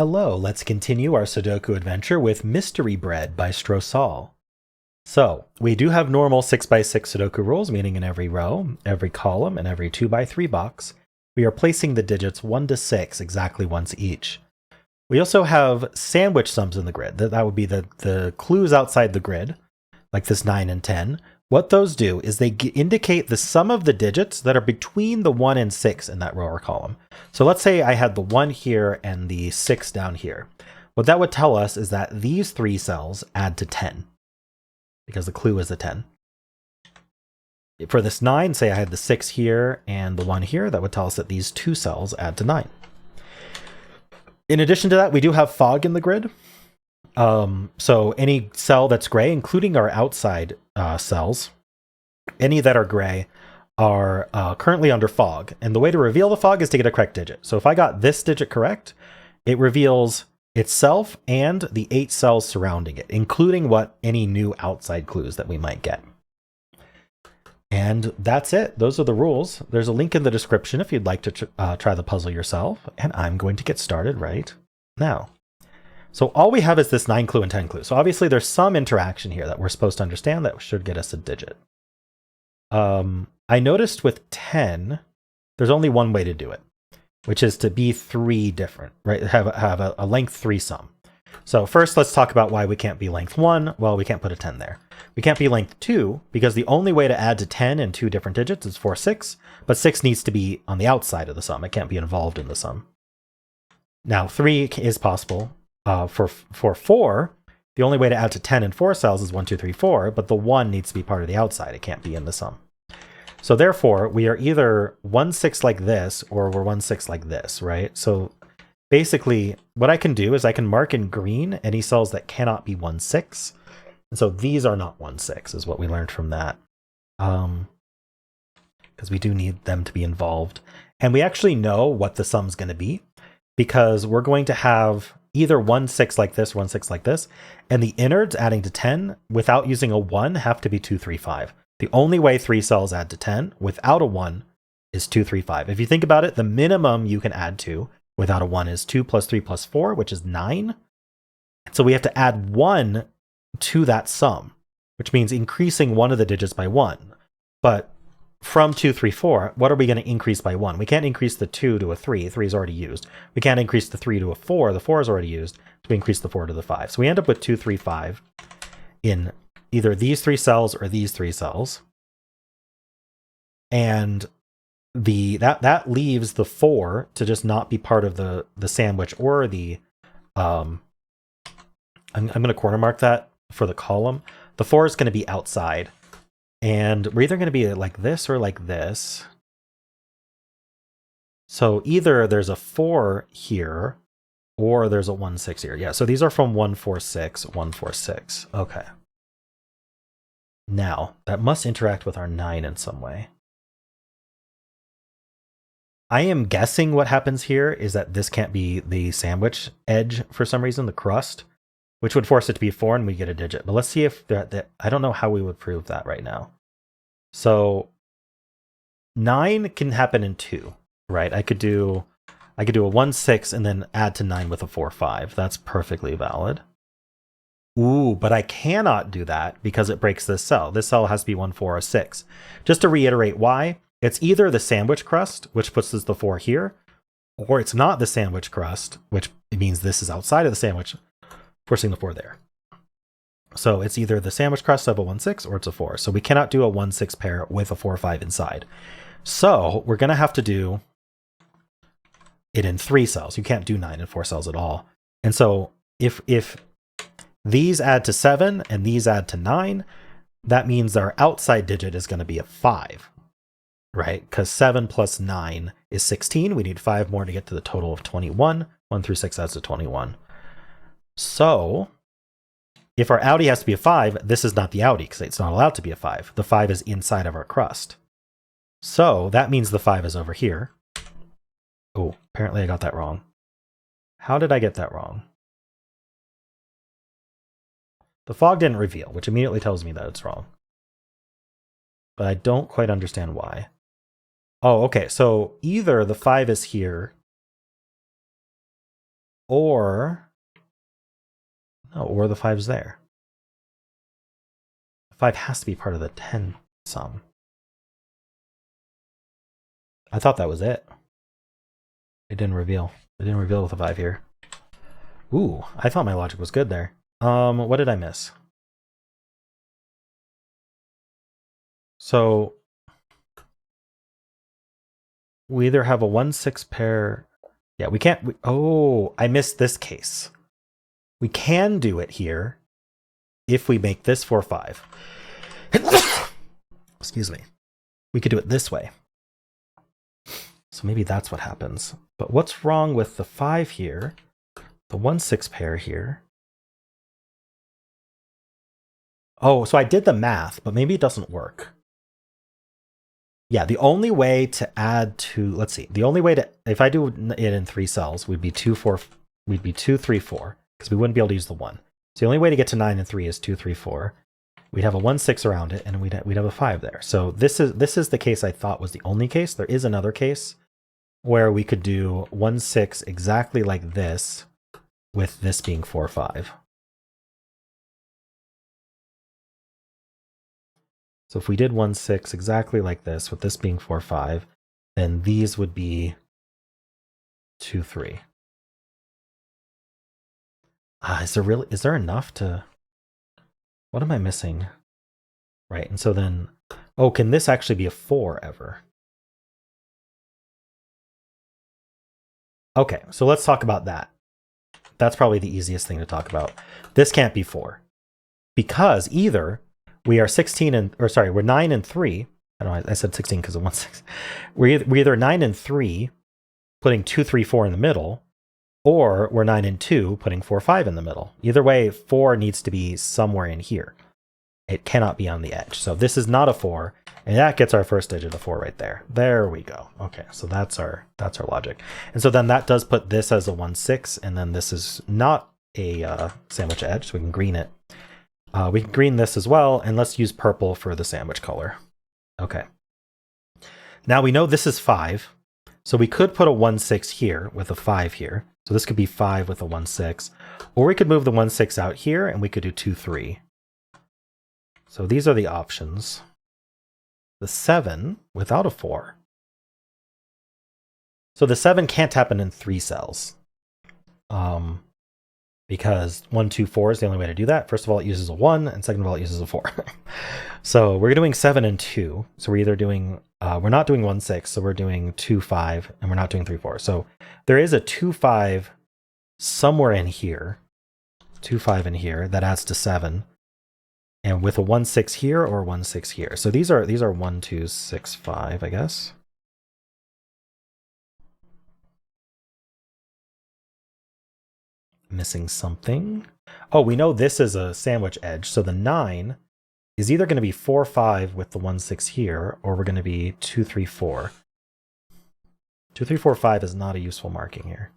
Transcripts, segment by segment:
Hello, let's continue our Sudoku adventure with Mystery Bread by Strosahl. So, we do have normal 6x6 Sudoku rules, meaning in every row, every column, and every 2x3 box, we are placing the digits 1 to 6 exactly once each. We also have sandwich sums in the grid. That would be the clues outside the grid, like this 9 and 10. What those do is they indicate the sum of the digits that are between the 1 and 6 in that row or column. So let's say I had the 1 here and the 6 down here. What that would tell us is that these 3 cells add to 10, because the clue is a 10. For this 9, say I had the 6 here and the 1 here, that would tell us that these 2 cells add to 9. In addition to that, we do have fog in the grid. So any cell that's gray, including our outside cells, any that are gray are currently under fog. And the way to reveal the fog is to get a correct digit. So if I got this digit correct, it reveals itself and the 8 cells surrounding it, including any new outside clues that we might get. And that's it. Those are the rules. There's a link in the description if you'd like to try the puzzle yourself. And I'm going to get started right now. So all we have is this 9 clue and 10 clue. So obviously there's some interaction here that we're supposed to understand that should get us a digit. I noticed with 10, there's only one way to do it, which is to be 3 different, right? Have a length 3 sum. So first, let's talk about why we can't be length 1. Well, we can't put a 10 there. We can't be length 2 because the only way to add to 10 in 2 different digits is 4, 6, but 6 needs to be on the outside of the sum. It can't be involved in the sum. Now, 3 is possible. For 4, the only way to add to 10 in 4 cells is 1, 2, 3, 4, but the 1 needs to be part of the outside. It can't be in the sum. So therefore, we are either 1, 6 like this, or we're 1, 6 like this, right? So basically, what I can do is I can mark in green any cells that cannot be 1, 6. And so these are not 1, 6, is what we learned from that. Because we do need them to be involved. And we actually know what the sum's going to be, because we're going to have either 1, 6 like this, 1, 6 like this, and the innards adding to 10 without using a 1 have to be 2, 3, 5. The only way 3 cells add to 10 without a 1 is 2, 3, 5. If you think about it, the minimum you can add to without a 1 is 2 plus 3 plus 4, which is 9. So we have to add 1 to that sum, which means increasing one of the digits by 1. But from 2, 3, 4, what are we going to increase by 1? We can't increase the 2 to a 3. 3 is already used. We can't increase the 3 to a 4. The 4 is already used. So we increase the 4 to the 5. So we end up with 2, 3, 5 in either these 3 cells or these 3 cells. And that leaves the 4 to just not be part of the sandwich or the I'm going to corner mark that for the column. The 4 is going to be outside. And we're either going to be like this or like this. So either there's a 4 here or there's a 1, 6 here. Yeah, so these are from 1, 4, 6, 1, 4, 6. Okay. Now, that must interact with our 9 in some way. I am guessing what happens here is that this can't be the sandwich edge for some reason, the crust, which would force it to be 4 and we get a digit. But let's see if I don't know how we would prove that right now. So 9 can happen in 2, right? I could do a 1, 6 and then add to 9 with a 4, 5. That's perfectly valid. Ooh, but I cannot do that because it breaks this cell. This cell has to be 1, 4, or 6. Just to reiterate why, it's either the sandwich crust, which puts the 4 here, or it's not the sandwich crust, which means this is outside of the sandwich, forcing the 4 there. So it's either the sandwich crust of a 1, 6 or it's a 4. So we cannot do a 1, 6 pair with a 4, 5 inside. So we're going to have to do it in 3 cells. You can't do 9 in 4 cells at all. And so if these add to 7 and these add to 9, that means our outside digit is going to be a 5, right? Because 7 plus 9 is 16. We need 5 more to get to the total of 21. 1 through 6 adds to 21. So if our outie has to be a 5, this is not the outie because it's not allowed to be a 5. The 5 is inside of our crust. So that means the 5 is over here. Oh, apparently I got that wrong. How did I get that wrong? The fog didn't reveal, which immediately tells me that it's wrong. But I don't quite understand why. Oh, okay. So either the 5 is here Or no, or the 5's there. 5 has to be part of the 10 sum. I thought that was it. It didn't reveal. It didn't reveal with a 5 here. Ooh, I thought my logic was good there. What did I miss? So we either have a 1-6 pair. Yeah, we can't. Oh, I missed this case. We can do it here if we make this 4-5. Excuse me. We could do it this way. So maybe that's what happens. But what's wrong with the 5 here? The 1-6 pair here. Oh, so I did the math, but maybe it doesn't work. Yeah, the only way to add to, let's see, the only way to, if I do it in 3 cells, we'd be 2, 4, we'd be 2, 3, 4, because we wouldn't be able to use the 1. So the only way to get to 9 and 3 is 2, 3, 4. We'd have a 1-6 around it, and we'd have a 5 there. So this is the case I thought was the only case. There is another case where we could do 1-6 exactly like this, with this being 4-5. So if we did 1-6 exactly like this, with this being 4-5, then these would be 2-3. Is there enough to, what am I missing? Right, and so then, oh, can this actually be a 4 ever? Okay, so let's talk about that. That's probably the easiest thing to talk about. This can't be 4. Because either we are 16 and, or sorry, we're 9 and 3. I don't know, I said 16 because of 1-6. We're either 9 and 3, putting 2, 3, 4 in the middle, or we're 9 and 2, putting 4, 5 in the middle. Either way, 4 needs to be somewhere in here. It cannot be on the edge. So this is not a 4, and that gets our first digit of 4 right there. There we go. Okay, so that's our logic. And so then that does put this as a 1-6, and then this is not a sandwich edge, so we can green it. We can green this as well, and let's use purple for the sandwich color. Okay. Now we know this is 5, so we could put a 1-6 here with a 5 here. So this could be 5 with a 1-6, or we could move the 1-6 out here, and we could do 2-3. So these are the options. The 7 without a 4. So the 7 can't happen in 3 cells. Because 1, 2, 4 is the only way to do that. First of all, it uses a 1, and second of all, it uses a 4. So we're doing 7 and 2. So we're either doing, we're not doing 1-6, so we're doing 2-5, and we're not doing 3-4. So there is a 2-5 somewhere in here, 2-5 in here, that adds to 7. And with a 1-6 here or 1-6 here. So these are 1, 2, 6, 5, I guess. Missing something. Oh, we know this is a sandwich edge. So the 9 is either going to be 4-5 with the 1-6 here, or we're going to be 2-3-4. 2-3-4-5 is not a useful marking here.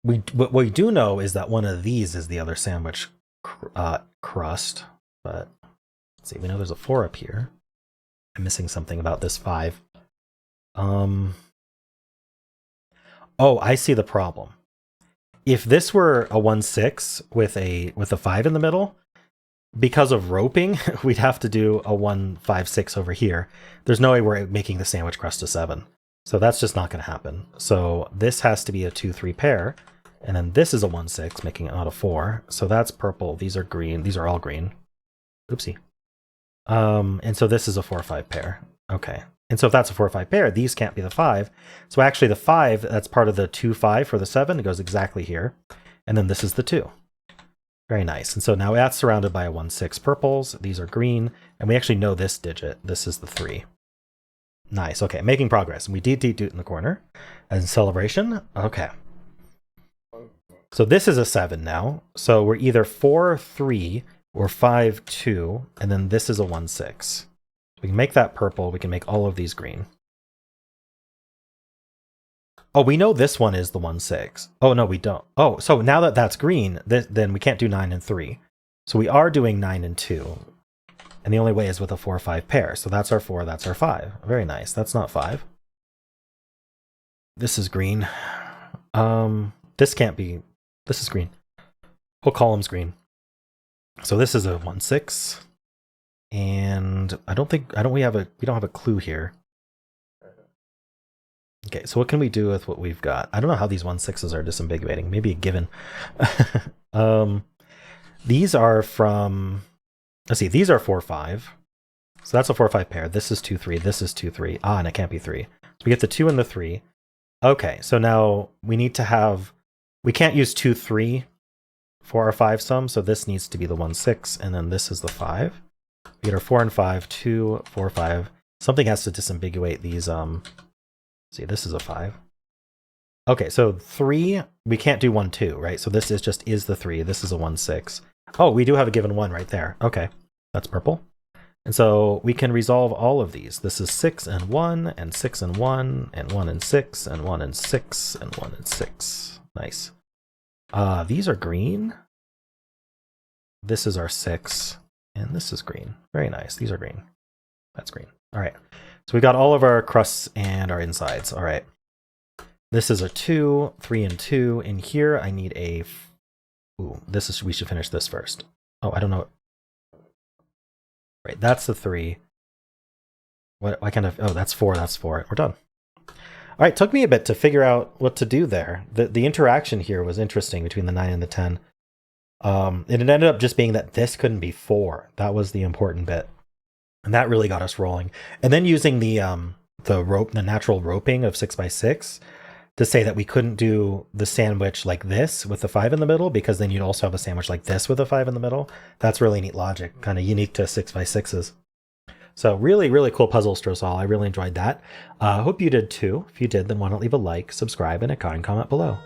What we do know is that one of these is the other sandwich crust, but let's see, we know there's a 4 up here. I'm missing something about this 5. Oh, I see the problem. If this were a 1-6 with a 5 in the middle, because of roping, we'd have to do a 1-5-6 over here. There's no way we're making the sandwich crust a 7. So that's just not going to happen. So this has to be a 2-3 pair. And then this is a 1-6, making it not a 4. So that's purple. These are green. These are all green. Oopsie. And so this is a 4-5 pair. Okay. And so if that's a 4-5 pair, these can't be the 5. So actually the 5, that's part of the 2-5 for the 7. It goes exactly here. And then this is the 2. Very nice. And so now that's surrounded by a 1-6 purples. These are green. And we actually know this digit. This is the 3. Nice. Okay, making progress. And we doot in the corner as a celebration. Okay. So this is a 7 now. So we're either 4-3 or 5-2, and then this is a 1-6. We can make that purple. We can make all of these green. Oh, we know this one is the 1-6. Oh, no, we don't. Oh, so now that that's green, then we can't do 9 and 3. So we are doing 9 and 2. And the only way is with a 4-5 pair. So that's our 4, that's our 5. Very nice. That's not 5. This is green. This can't be. This is green. Whole column's green. So this is a 1-6, and we don't have a clue here. Okay, so what can we do with what we've got? I don't know how these 1-6s are disambiguating. Maybe a given. These are from. Let's see. These are 4-5. So that's a 4-5 pair. This is 2-3. This is 2-3. Ah, and it can't be 3. So we get the 2 and the 3. Okay, so now we need to have. We can't use 2-3 for our 5 sum, so this needs to be the 1-6, and then this is the 5. We get our 4 and 5, 2, 4, 5. Something has to disambiguate these. See, this is a 5. Okay, so 3, we can't do 1, 2, right? So this is the 3. This is a 1-6. Oh, we do have a given 1 right there. Okay, that's purple. And so we can resolve all of these. This is 6 and 1, and 6 and 1, and 1 and 6, and 1 and 6, and 1 and 6. Nice. These are green. This is our 6, and this is green. Very nice. These are green. That's green. All right. So we got all of our crusts and our insides. All right. This is a 2, 3 and 2. In here, I need a. Ooh, we should finish this first. Oh, I don't know. Right, that's the 3. What kind of? Oh, that's 4. That's 4. We're done. All right, took me a bit to figure out what to do there. The interaction here was interesting between the 9 and the 10. And it ended up just being that this couldn't be 4. That was the important bit, and that really got us rolling. And then using the natural roping of 6x6 to say that we couldn't do the sandwich like this with the 5 in the middle, because then you'd also have a sandwich like this with a 5 in the middle. That's really neat logic, kind of unique to 6x6s. So really, really cool puzzle, Strosahl. I really enjoyed that. I hope you did too. If you did, then why not leave a like, subscribe, and a kind comment below.